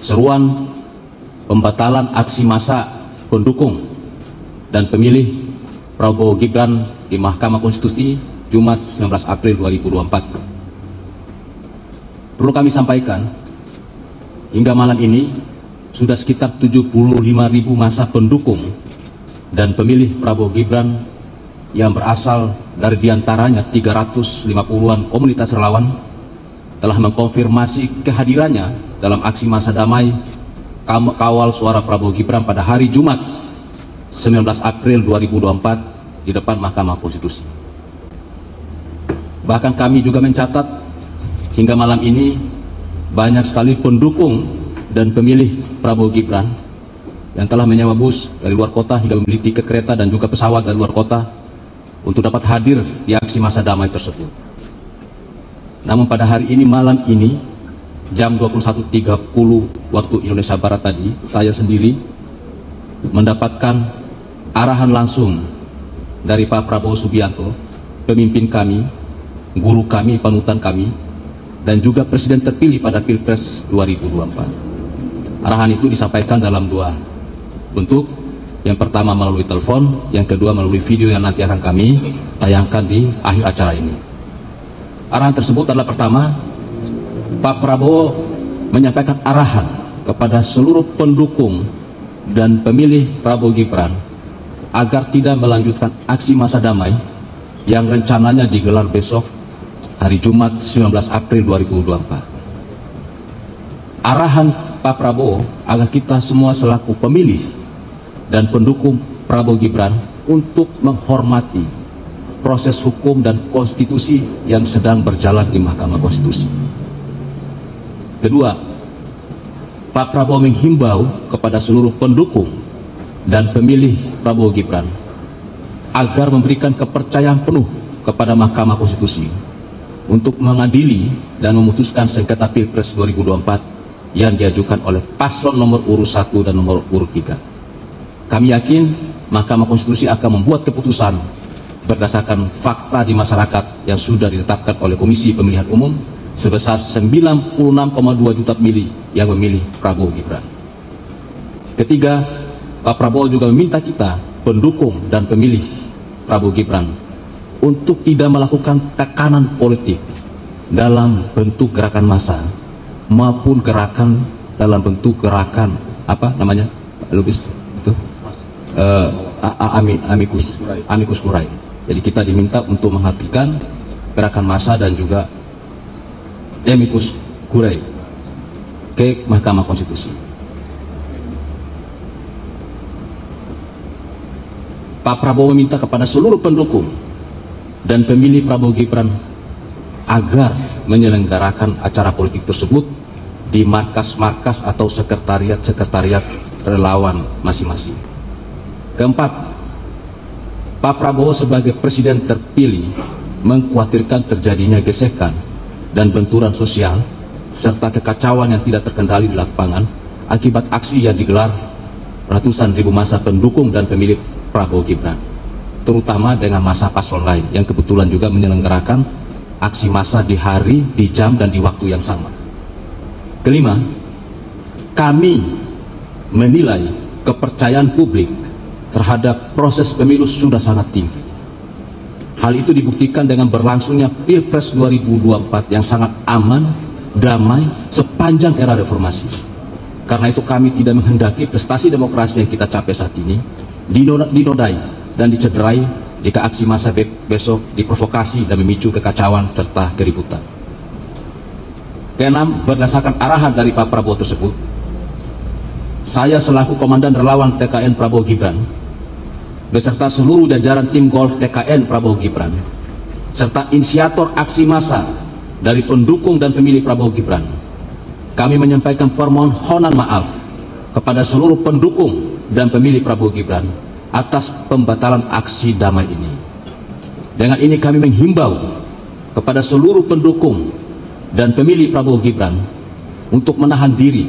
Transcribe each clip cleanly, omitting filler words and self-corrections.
seruan pembatalan aksi massa pendukung dan pemilih Prabowo Gibran di Mahkamah Konstitusi Jumat 19 April 2024. Perlu kami sampaikan, hingga malam ini sudah sekitar 75.000 massa pendukung dan pemilih Prabowo Gibran yang berasal dari diantaranya 350-an komunitas relawan telah mengkonfirmasi kehadirannya dalam aksi massa damai kawal suara Prabowo Gibran pada hari Jumat 19 April 2024 di depan Mahkamah Konstitusi. Bahkan kami juga mencatat hingga malam ini banyak sekali pendukung dan pemilih Prabowo Gibran yang telah menyewa bus dari luar kota hingga membeli tiket kereta dan juga pesawat dari luar kota untuk dapat hadir di aksi massa damai tersebut. Namun pada hari ini, malam ini, jam 21.30 waktu Indonesia Barat tadi, saya sendiri mendapatkan arahan langsung dari Pak Prabowo Subianto, pemimpin kami, guru kami, panutan kami, dan juga Presiden terpilih pada Pilpres 2024. Arahan itu disampaikan dalam dua bentuk. Yang pertama melalui telepon, yang kedua melalui video yang nanti akan kami tayangkan di akhir acara ini. Arahan tersebut adalah pertama, Pak Prabowo menyampaikan arahan kepada seluruh pendukung dan pemilih Prabowo Gibran agar tidak melanjutkan aksi massa damai yang rencananya digelar besok hari Jumat 19 April 2024. Arahan Pak Prabowo agar kita semua selaku pemilih dan pendukung Prabowo Gibran untuk menghormati proses hukum dan konstitusi yang sedang berjalan di Mahkamah Konstitusi. Kedua, Pak Prabowo menghimbau kepada seluruh pendukung dan pemilih Prabowo Gibran agar memberikan kepercayaan penuh kepada Mahkamah Konstitusi untuk mengadili dan memutuskan sengketa Pilpres 2024 yang diajukan oleh paslon nomor urut 1 dan nomor urut 3. Kami yakin Mahkamah Konstitusi akan membuat keputusan berdasarkan fakta di masyarakat yang sudah ditetapkan oleh Komisi Pemilihan Umum sebesar 96,2 juta pemilih yang memilih Prabowo Gibran. Ketiga, Pak Prabowo juga meminta kita, pendukung dan pemilih Prabowo Gibran, untuk tidak melakukan tekanan politik dalam bentuk gerakan massa maupun gerakan dalam bentuk gerakan amikus kurai. Jadi kita diminta untuk menghentikan gerakan massa dan juga amikus kurai ke Mahkamah Konstitusi. Pak Prabowo meminta kepada seluruh pendukung dan pemilih Prabowo Gibran agar menyelenggarakan acara politik tersebut di markas-markas atau sekretariat relawan masing-masing. Keempat, Pak Prabowo sebagai presiden terpilih mengkhawatirkan terjadinya gesekan dan benturan sosial serta kekacauan yang tidak terkendali di lapangan akibat aksi yang digelar ratusan ribu massa pendukung dan pemilih Prabowo Gibran, terutama dengan massa paslon lain yang kebetulan juga menyelenggarakan aksi massa di hari, di jam, dan di waktu yang sama. Kelima, kami menilai kepercayaan publik terhadap proses pemilu sudah sangat tinggi. Hal itu dibuktikan dengan berlangsungnya Pilpres 2024 yang sangat aman, damai, sepanjang era reformasi. Karena itu kami tidak menghendaki prestasi demokrasi yang kita capai saat ini dinodai dan dicederai jika aksi massa besok diprovokasi dan memicu kekacauan serta keributan. Keenam, berdasarkan arahan dari Pak Prabowo tersebut, saya selaku Komandan Relawan TKN Prabowo Gibran beserta seluruh jajaran tim golf TKN Prabowo Gibran serta inisiator aksi massa dari pendukung dan pemilih Prabowo Gibran, kami menyampaikan permohonan maaf kepada seluruh pendukung dan pemilih Prabowo Gibran atas pembatalan aksi damai ini. Dengan ini kami menghimbau kepada seluruh pendukung dan pemilih Prabowo Gibran untuk menahan diri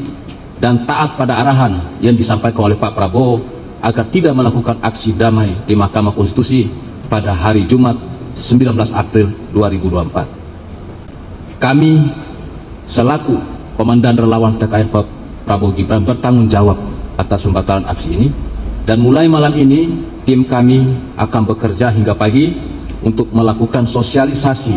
dan taat pada arahan yang disampaikan oleh Pak Prabowo agar tidak melakukan aksi damai di Mahkamah Konstitusi pada hari Jumat 19 April 2024. Kami selaku Komandan Relawan TKN Prabowo Gibran bertanggung jawab atas pembatalan aksi ini. Dan mulai malam ini, tim kami akan bekerja hingga pagi untuk melakukan sosialisasi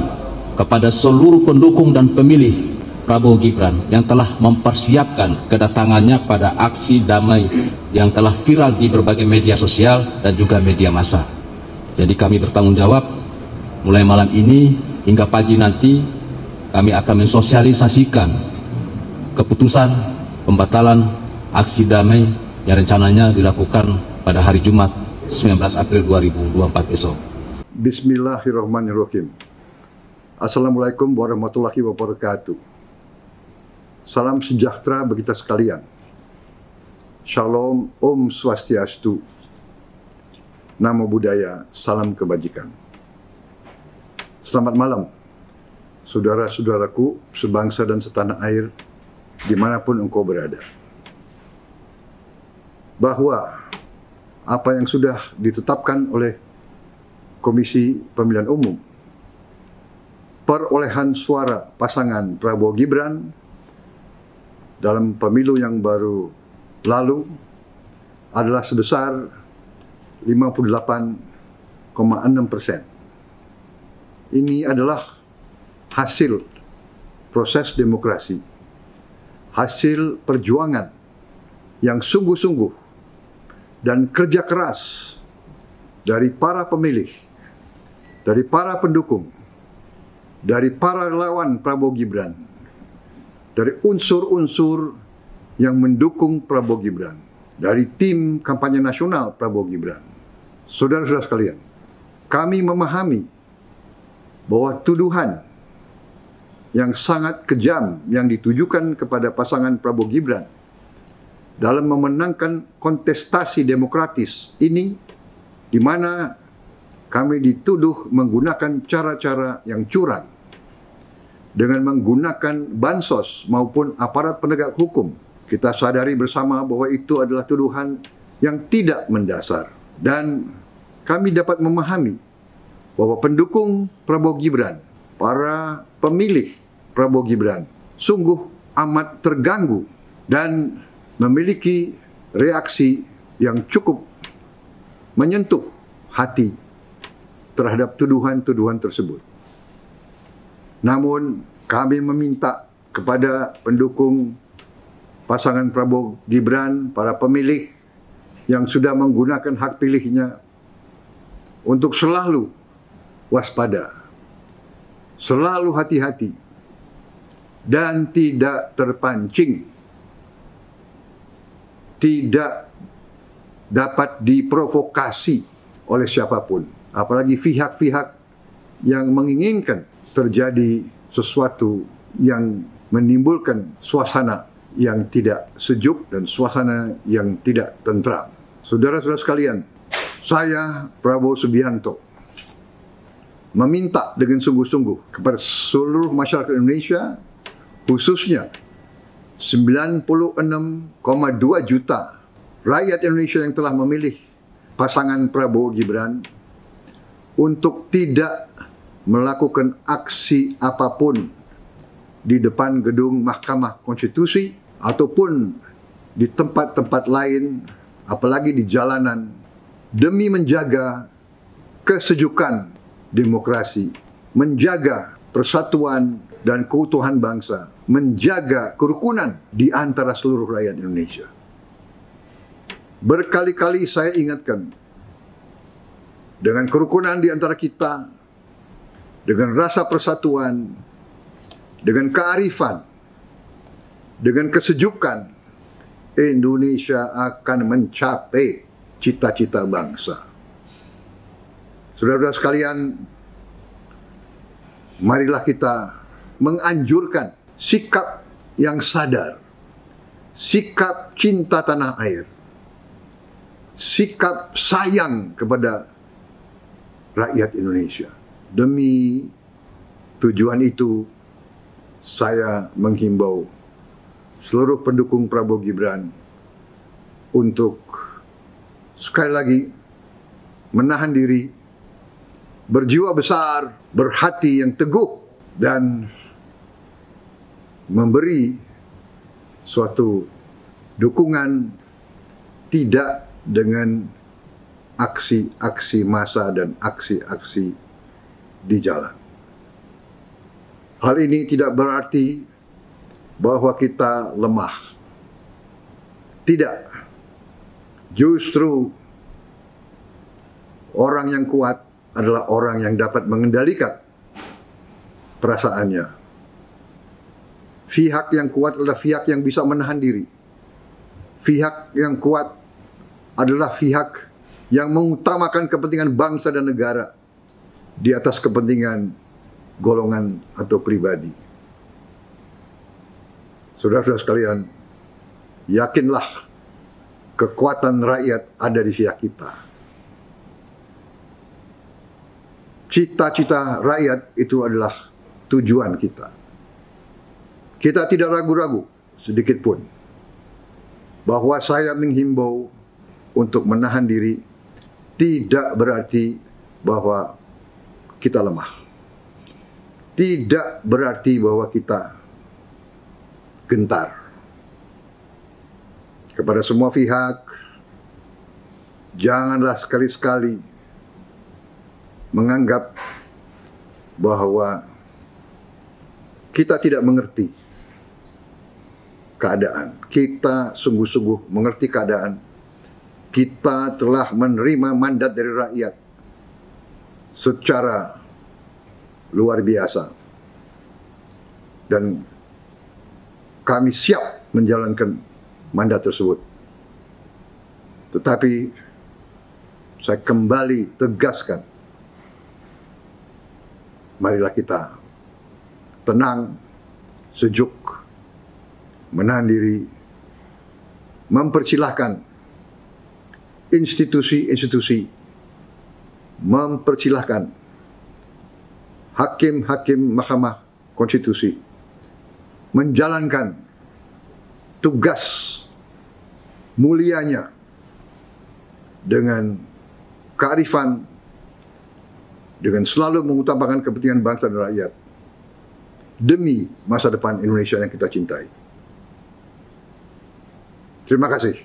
kepada seluruh pendukung dan pemilih Prabowo Gibran yang telah mempersiapkan kedatangannya pada aksi damai yang telah viral di berbagai media sosial dan juga media massa. Jadi kami bertanggung jawab mulai malam ini hingga pagi nanti kami akan mensosialisasikan keputusan pembatalan aksi damai yang rencananya dilakukan pada hari Jumat 19 April 2024 besok. Bismillahirrahmanirrahim. Assalamualaikum warahmatullahi wabarakatuh. Salam sejahtera bagi kita sekalian. Shalom, Om Swastiastu. Namo Buddhaya, salam kebajikan. Selamat malam, saudara-saudaraku sebangsa dan setanah air, dimanapun engkau berada. Bahwa apa yang sudah ditetapkan oleh Komisi Pemilihan Umum, perolehan suara pasangan Prabowo Gibran dalam pemilu yang baru lalu adalah sebesar 58,6%. Ini adalah hasil proses demokrasi, hasil perjuangan yang sungguh-sungguh dan kerja keras dari para pemilih, dari para pendukung, dari para relawan Prabowo Gibran, dari unsur-unsur yang mendukung Prabowo Gibran, dari tim kampanye nasional Prabowo Gibran. Saudara-saudara sekalian, kami memahami bahwa tuduhan yang sangat kejam yang ditujukan kepada pasangan Prabowo Gibran dalam memenangkan kontestasi demokratis ini, di mana kami dituduh menggunakan cara-cara yang curang dengan menggunakan bansos maupun aparat penegak hukum. Kita sadari bersama bahwa itu adalah tuduhan yang tidak mendasar. Dan kami dapat memahami bahwa pendukung Prabowo Gibran, para pemilih Prabowo Gibran, sungguh amat terganggu dan memiliki reaksi yang cukup menyentuh hati terhadap tuduhan-tuduhan tersebut. Namun kami meminta kepada pendukung pasangan Prabowo Gibran, para pemilih yang sudah menggunakan hak pilihnya, untuk selalu waspada, selalu hati-hati, dan tidak terpancing, tidak dapat diprovokasi oleh siapapun, apalagi pihak-pihak yang menginginkan terjadi sesuatu yang menimbulkan suasana yang tidak sejuk dan suasana yang tidak tentram. Saudara-saudara sekalian, saya Prabowo Subianto meminta dengan sungguh-sungguh kepada seluruh masyarakat Indonesia, khususnya 96,2 juta rakyat Indonesia yang telah memilih pasangan Prabowo Gibran, untuk tidak melakukan aksi apapun di depan gedung Mahkamah Konstitusi ataupun di tempat-tempat lain, apalagi di jalanan, demi menjaga kesejukan demokrasi, menjaga persatuan dan keutuhan bangsa, menjaga kerukunan di antara seluruh rakyat Indonesia. Berkali-kali saya ingatkan, dengan kerukunan di antara kita, dengan rasa persatuan, dengan kearifan, dengan kesejukan, Indonesia akan mencapai cita-cita bangsa. Saudara-saudara sekalian, marilah kita menganjurkan sikap yang sadar, sikap cinta tanah air, sikap sayang kepada rakyat Indonesia. Demi tujuan itu, saya menghimbau seluruh pendukung Prabowo Gibran untuk sekali lagi menahan diri, berjiwa besar, berhati yang teguh, dan memberi suatu dukungan tidak dengan aksi-aksi massa dan aksi-aksi di jalan. Hal ini tidak berarti bahwa kita lemah. Tidak. Justru orang yang kuat adalah orang yang dapat mengendalikan perasaannya. Pihak yang kuat adalah pihak yang bisa menahan diri. Pihak yang kuat adalah pihak yang mengutamakan kepentingan bangsa dan negara di atas kepentingan golongan atau pribadi. Saudara-saudara sekalian, yakinlah kekuatan rakyat ada di pihak kita. Cita-cita rakyat itu adalah tujuan kita. Kita tidak ragu-ragu sedikit pun bahwa saya menghimbau untuk menahan diri tidak berarti bahwa kita lemah. Tidak berarti bahwa kita gentar. Kepada semua pihak, janganlah sekali-sekali menganggap bahwa kita tidak mengerti keadaan. Kita sungguh-sungguh mengerti keadaan. Kita telah menerima mandat dari rakyat secara luar biasa. Dan kami siap menjalankan mandat tersebut. Tetapi saya kembali tegaskan, marilah kita tenang, sejuk, menahan diri, mempersilahkan institusi-institusi, mempersilahkan hakim-hakim Mahkamah Konstitusi menjalankan tugas mulianya dengan kearifan, dengan selalu mengutamakan kepentingan bangsa dan rakyat demi masa depan Indonesia yang kita cintai. Terima kasih.